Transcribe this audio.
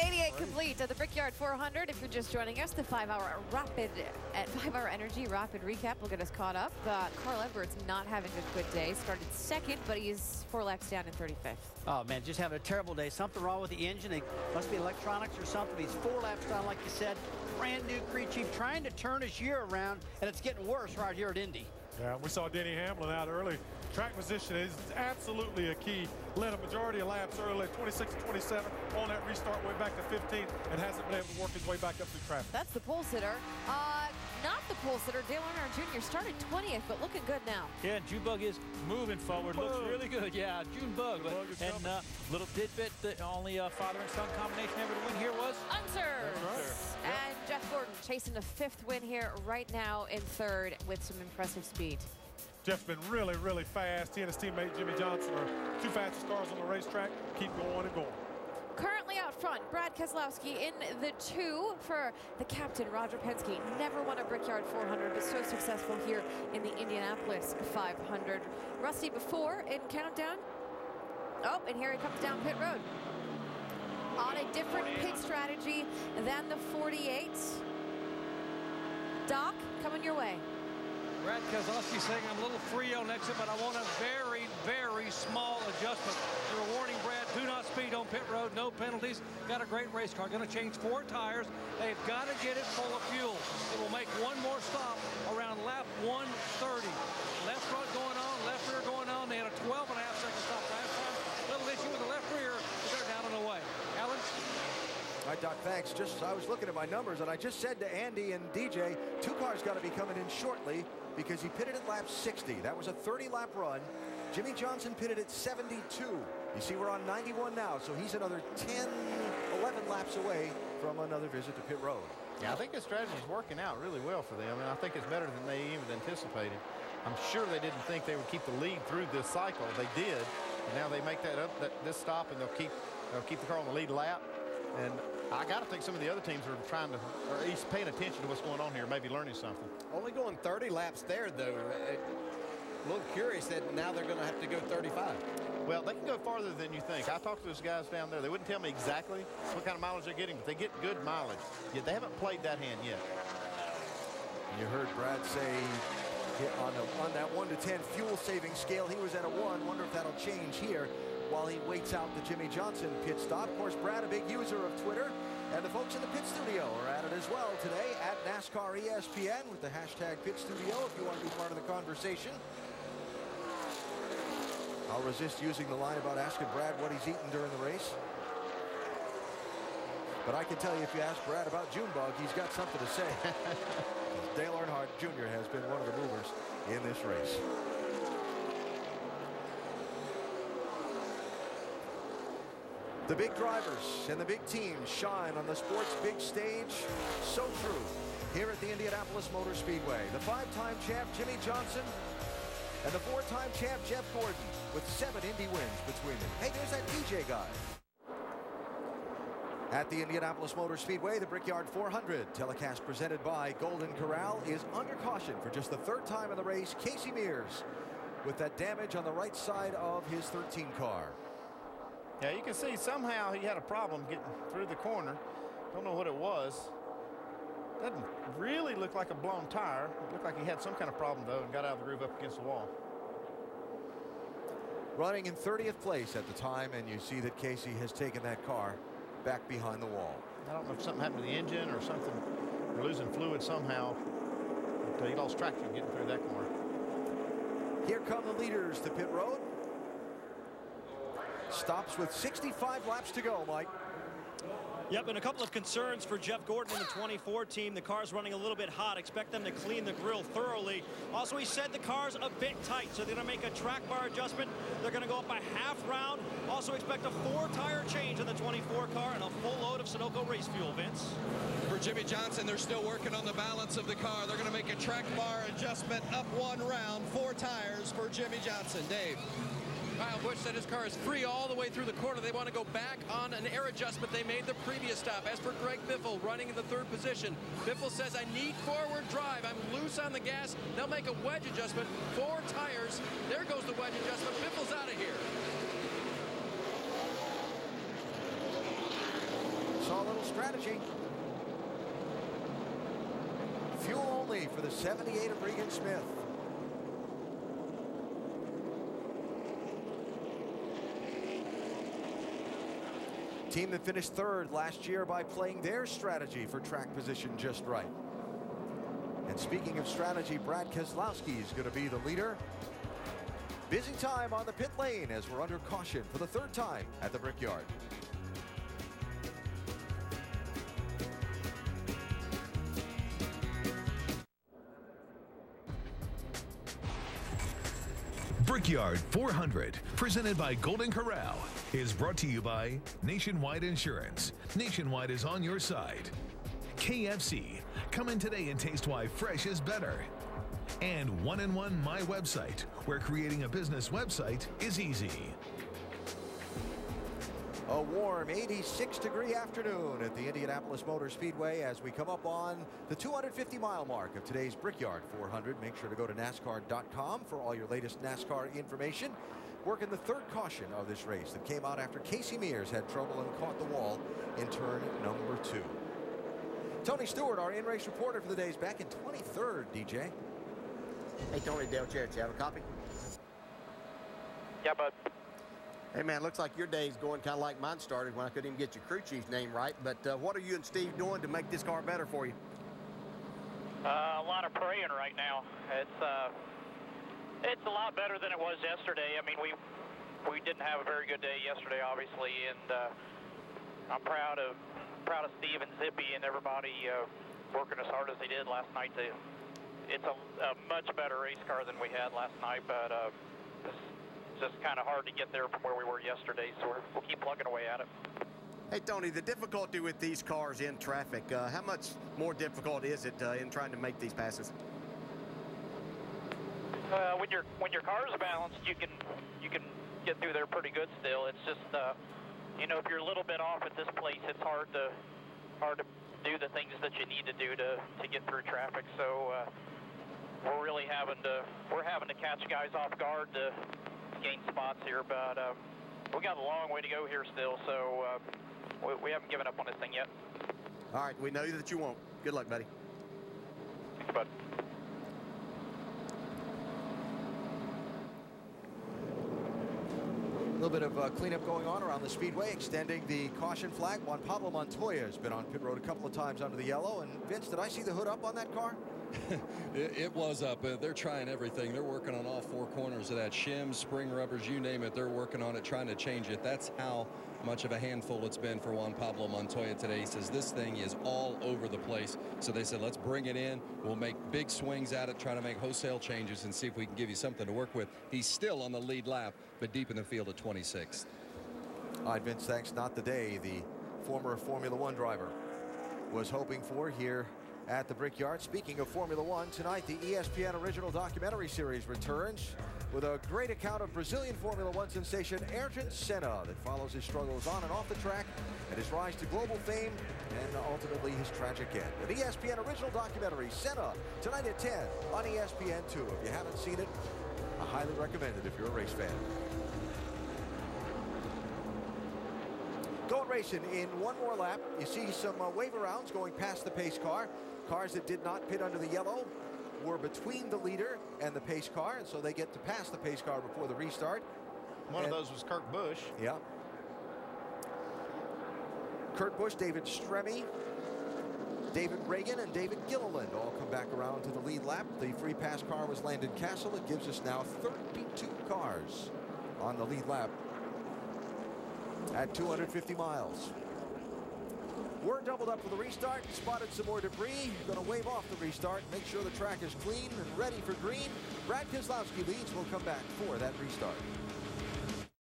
88 complete at the Brickyard 400. If you're just joining us, the 5-hour energy rapid recap will get us caught up. Carl Edwards not having a good day. Started second, but he's 4 laps down in 35th. Oh, man, just having a terrible day. Something wrong with the engine. It must be electronics or something. He's 4 laps down, like you said. Brand new crew chief trying to turn his year around, and it's getting worse right here at Indy. Yeah, we saw Denny Hamlin out early. Track position is absolutely a key. Led a majority of laps early, 26 and 27. On that restart, went back to 15 and hasn't been able to work his way back up through traffic. That's the pole sitter. Not the pole sitter. Dale Earnhardt Jr. started 20th, but looking good now. Yeah, and Junebug is moving forward. Looks really good. Yeah, Junebug. And little tidbit, the only father and son combination ever to win here was Unser. Right. And Jeff Gordon chasing the 5th win here right now in 3rd with some impressive speed. Jeff's been really, really fast. He and his teammate Jimmy Johnson are 2 fastest cars on the racetrack. Keep going and going. Currently out front, Brad Keselowski in the 2 for the captain, Roger Penske. Never won a Brickyard 400, but so successful here in the Indianapolis 500. Rusty before in countdown. Oh, and here he comes down pit road. On a different pit strategy than the 48. Doc, coming your way. Brad Keselowski saying I'm a little free on exit, but I want a very, very small adjustment. They're warning Brad, do not speed on pit road, no penalties. Got a great race car. Going to change 4 tires. They've got to get it full of fuel. It will make one more stop around lap 130. Left front going on, left rear going on. They had a 12.5-second stop last time. Little issue with the left rear, but they're down and away. Alan? All right, Doc, thanks. I was looking at my numbers, and I just said to Andy and DJ, 2 cars got to be coming in shortly because he pitted at lap 60. That was a 30-lap run. Jimmy Johnson pitted at 72. You see, we're on 91 now, so he's another 10, 11 laps away from another visit to pit road. Yeah, I think the strategy is working out really well for them, and I think it's better than they even anticipated. I'm sure they didn't think they would keep the lead through this cycle. They did, and now they make that up, this stop, and they'll keep the car on the lead lap. And I got to think some of the other teams are trying to, or at least paying attention to what's going on here, maybe learning something. Only going 30 laps there, though. A little curious that now they're going to have to go 35. Well, they can go farther than you think. I talked to those guys down there. They wouldn't tell me exactly what kind of mileage they're getting, but they get good mileage. Yet they haven't played that hand yet. You heard Brad say on that 1 to 10 fuel saving scale, he was at a 1. Wonder if that'll change here while he waits out the Jimmy Johnson pit stop. Of course, Brad, a big user of Twitter, and the folks in the pit studio are at it as well today at NASCAR ESPN with the hashtag pit studio if you want to be part of the conversation. I'll resist using the line about asking Brad what he's eaten during the race. But I can tell you if you ask Brad about Junebug, he's got something to say. Dale Earnhardt Jr. has been one of the movers in this race. The big drivers and the big teams shine on the sport's big stage. So true here at the Indianapolis Motor Speedway. The 5-time champ Jimmy Johnson and the 4-time champ Jeff Gordon with 7 Indy wins between them. Hey, there's that DJ guy. At the Indianapolis Motor Speedway, the Brickyard 400, telecast presented by Golden Corral, is under caution for just the 3rd time in the race. Casey Mears with that damage on the right side of his 13 car. Yeah, you can see somehow he had a problem getting through the corner. Don't know what it was. Doesn't really look like a blown tire. It looked like he had some kind of problem, though, and got out of the groove up against the wall. Running in 30th place at the time, and you see that Casey has taken that car back behind the wall. I don't know if something happened to the engine or something. They're losing fluid somehow. But he lost traction getting through that corner. Here come the leaders to pit road. Stops with 65 laps to go, Mike. Yep, and a couple of concerns for Jeff Gordon in the 24 team. The car's running a little bit hot. Expect them to clean the grill thoroughly. Also, he said the car's a bit tight, so they're going to make a track bar adjustment. They're going to go up a half round. Also expect a 4-tire change in the 24 car and a full load of Sunoco race fuel, Vince. For Jimmy Johnson, they're still working on the balance of the car. They're going to make a track bar adjustment up 1 round, 4 tires for Jimmy Johnson. Dave. Kyle Busch said his car is free all the way through the corner. They want to go back on an air adjustment they made the previous stop. As for Greg Biffle, running in the 3rd position, Biffle says, I need forward drive. I'm loose on the gas. They'll make a wedge adjustment. 4 tires. There goes the wedge adjustment. Biffle's out of here. Saw saw a little strategy. Fuel only for the 78 of Regan Smith. Team that finished third last year by playing their strategy for track position just right. And speaking of strategy, Brad Keselowski is going to be the leader. Busy time on the pit lane as we're under caution for the third time at the Brickyard. Brickyard 400, presented by Golden Corral, is brought to you by Nationwide Insurance. Nationwide is on your side. KFC, come in today and taste why fresh is better. And 1&1 My Website, where creating a business website is easy. A warm 86-degree afternoon at the Indianapolis Motor Speedway as we come up on the 250-mile mark of today's Brickyard 400. Make sure to go to NASCAR.com for all your latest NASCAR information. Working the third caution of this race that came out after Casey Mears had trouble and caught the wall in turn number 2. Tony Stewart, our in-race reporter for the day, is back in 23rd, DJ. Hey, Tony, Dale Chair, you have a copy? Yeah, bud. Hey, man, looks like your day's going kind of like mine started when I couldn't even get your crew chief's name right. But what are you and Steve doing to make this car better for you? A lot of praying right now. It's a lot better than it was yesterday. I mean, we didn't have a very good day yesterday, obviously, and I'm proud of Steve and Zippy and everybody working as hard as they did last night. It's a much better race car than we had last night, but it's just kind of hard to get there from where we were yesterday, so we'll keep plugging away at it. Hey, Tony, the difficulty with these cars in traffic, how much more difficult is it in trying to make these passes? When your car's balanced, you can get through there pretty good still. It's just you know, if you're a little bit off at this place, it's hard to do the things that you need to do to get through traffic. So we're really having to catch guys off guard to gain spots here, but we got a long way to go here still, so we haven't given up on this thing yet. All right, we know that you won't. Good luck, buddy. Thanks, bud. A little bit of cleanup going on around the Speedway, extending the caution flag. Juan Pablo Montoya has been on pit road a couple of times under the yellow. And Vince, did I see the hood up on that car? It was up. They're trying everything. They're working on all four corners of that. Shims, spring rubbers, you name it. They're working on it, trying to change it. That's how much of a handful it's been for Juan Pablo Montoya today. He says this thing is all over the place. So they said, let's bring it in. We'll make big swings at it, try to make wholesale changes and see if we can give you something to work with. He's still on the lead lap, but deep in the field at 26th. All right, Vince, thanks. Not the day the former Formula One driver was hoping for here at the Brickyard. Speaking of Formula One, tonight the ESPN original documentary series returns with a great account of Brazilian Formula One sensation Ayrton Senna that follows his struggles on and off the track and his rise to global fame and ultimately his tragic end. An ESPN original documentary, Senna, tonight at 10 on ESPN2. If you haven't seen it, I highly recommend it if you're a race fan. Going racing in one more lap. You see some wave arounds going past the pace car. Cars that did not pit under the yellow were between the leader and the pace car, and so they get to pass the pace car before the restart. One of those was Kurt Busch. Yeah. Kurt Busch, David Stremme, David Reagan, and David Gilliland all come back around to the lead lap. The free pass car was Landon Castle. It gives us now 32 cars on the lead lap at 250 miles. We're doubled up for the restart, spotted some more debris. Going to wave off the restart, make sure the track is clean and ready for green. Brad Keselowski leads. We'll come back for that restart.